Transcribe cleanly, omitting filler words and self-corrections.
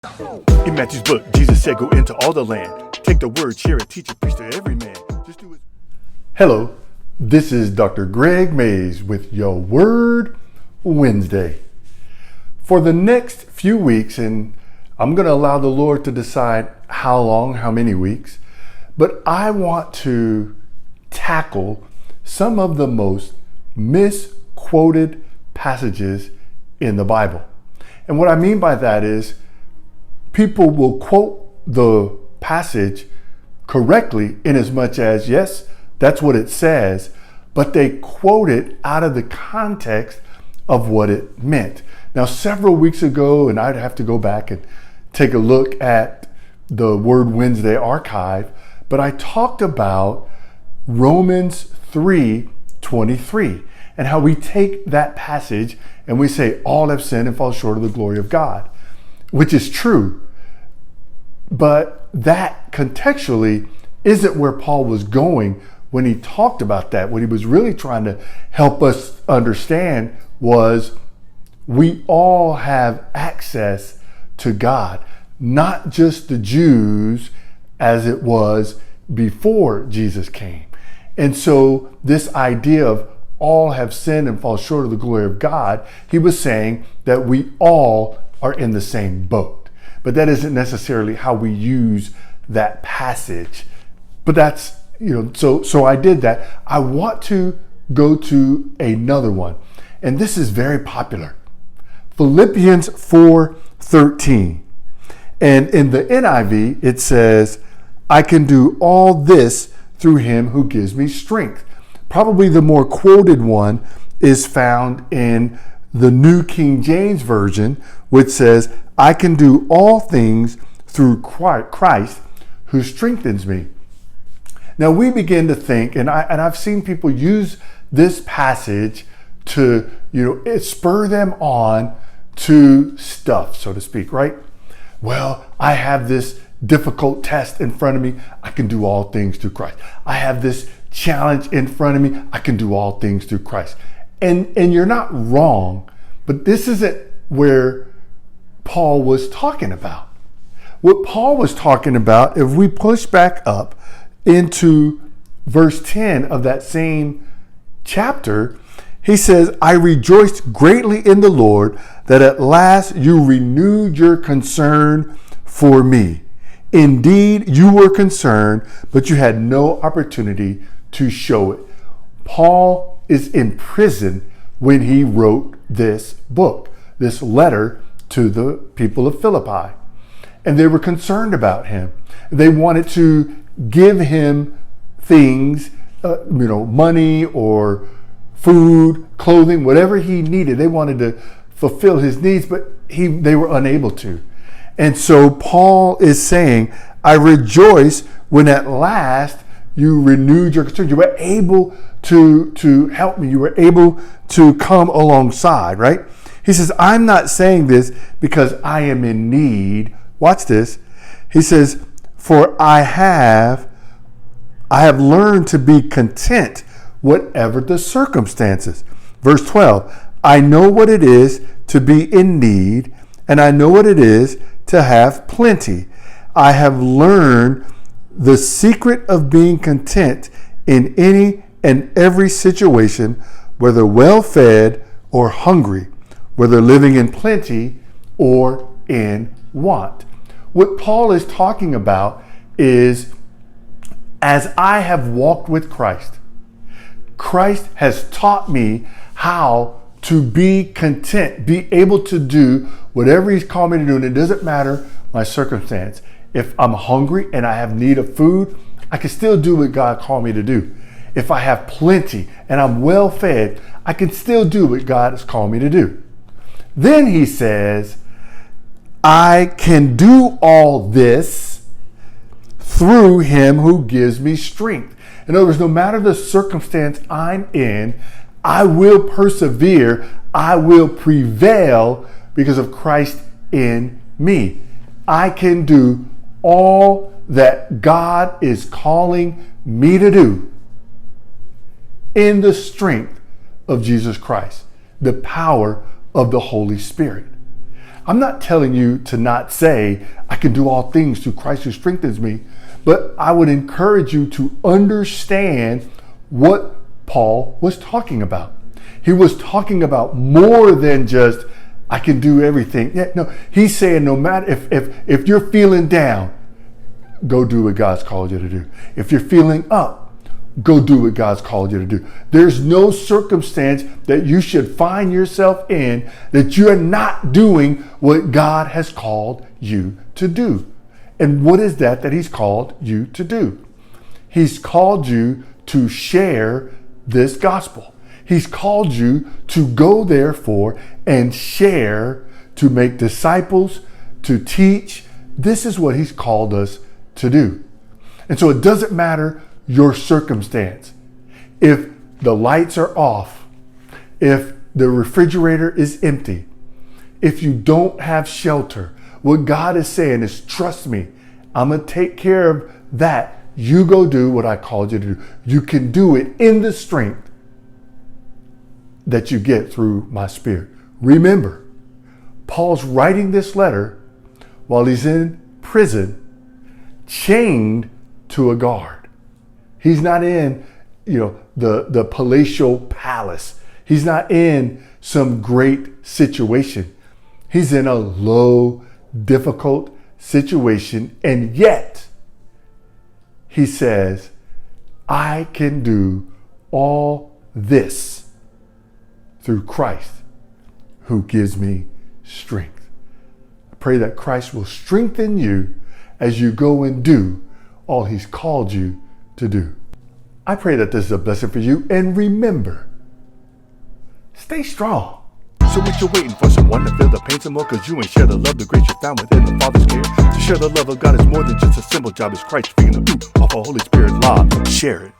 In Matthew's book, Jesus said, go into all the land, take the word, share it, teach it, preach to every man. Just do it. Hello, this is Dr. Gregg Mays with your Word Wednesday. For the next few weeks, and I'm going to allow the Lord to decide how long, how many weeks, but I want to tackle some of the most misquoted passages in the Bible. And what I mean by that is people will quote the passage correctly in as much as, yes, that's what it says, but they quote it out of the context of what it meant. Now, several weeks ago, and I'd have to go back and take a look at the Word Wednesday archive, but I talked about Romans 3:23 and how we take that passage and we say all have sinned and fall short of the glory of God, which is true. But that contextually isn't where Paul was going when he talked about that. What he was really trying to help us understand was we all have access to God, not just the Jews as it was before Jesus came. And so this idea of all have sinned and fall short of the glory of God, he was saying that we all are in the same boat. But that isn't necessarily how we use that passage. But that's, so I did that. I want to go to another one. And this is very popular. Philippians 4:13. And in the NIV, it says, I can do all this through him who gives me strength. Probably the more quoted one is found in the New King James Version, which says, I can do all things through Christ who strengthens me. Now we begin to think, and I've seen people use this passage to, spur them on to stuff, so to speak, right? Well, I have this difficult test in front of me. I can do all things through Christ. I have this challenge in front of me. I can do all things through Christ. And you're not wrong, but this isn't where Paul was talking about. What Paul was talking about, if we push back up into verse 10 of that same chapter, he says, I rejoiced greatly in the Lord that at last you renewed your concern for me. Indeed, you were concerned, but you had no opportunity to show it. Paul is in prison when he wrote this book, this letter to the people of Philippi. And they were concerned about him. They wanted to give him things, money or food, clothing, whatever he needed. They wanted to fulfill his needs, but they were unable to. And so Paul is saying, I rejoice when at last you renewed your concern. You were able to help me. You were able to come alongside, right? He says, I'm not saying this because I am in need. Watch this. He says, for I have learned to be content whatever the circumstances. Verse 12, I know what it is to be in need, and I know what it is to have plenty. I have learned the secret of being content in any and every situation, whether well-fed or hungry, whether living in plenty or in want. What Paul is talking about is, as I have walked with Christ, Christ has taught me how to be content, be able to do whatever he's called me to do. And it doesn't matter my circumstance. If I'm hungry and I have need of food, I can still do what God called me to do. If I have plenty and I'm well fed, I can still do what God has called me to do. Then he says, I can do all this through him who gives me strength. In other words, no matter the circumstance I'm in, I will persevere, I will prevail because of Christ in me. I can do all that God is calling me to do in the strength of Jesus Christ, the power of the Holy Spirit. I'm not telling you to not say, I can do all things through Christ who strengthens me, but I would encourage you to understand what Paul was talking about. He was talking about more than just, I can do everything. Yeah, no, he's saying no matter if you're feeling down, go do what God's called you to do. If you're feeling up, go do what God's called you to do. There's no circumstance that you should find yourself in that you're not doing what God has called you to do. And what is that he's called you to do? He's called you to share this gospel. He's called you to go therefore and share, to make disciples, to teach. This is what he's called us to do. And so it doesn't matter your circumstance. If the lights are off, if the refrigerator is empty, if you don't have shelter, what God is saying is, trust me, I'm going to take care of that. You go do what I called you to do. You can do it in the strength that you get through my Spirit. Remember, Paul's writing this letter while he's in prison, chained to a guard. He's not in, the palatial palace. He's not in some great situation. He's in a low, difficult situation. And yet, he says, I can do all this through Christ who gives me strength. I pray that Christ will strengthen you as you go and do all he's called you to do. I pray that this is a blessing for you, and remember, stay strong. So what you waiting for? Someone to feel the pain some more, cause you ain't share the love, the grace you found within the Father's care. To share the love of God is more than just a simple job. It's Christ speaking the off a Holy Spirit law. Share it.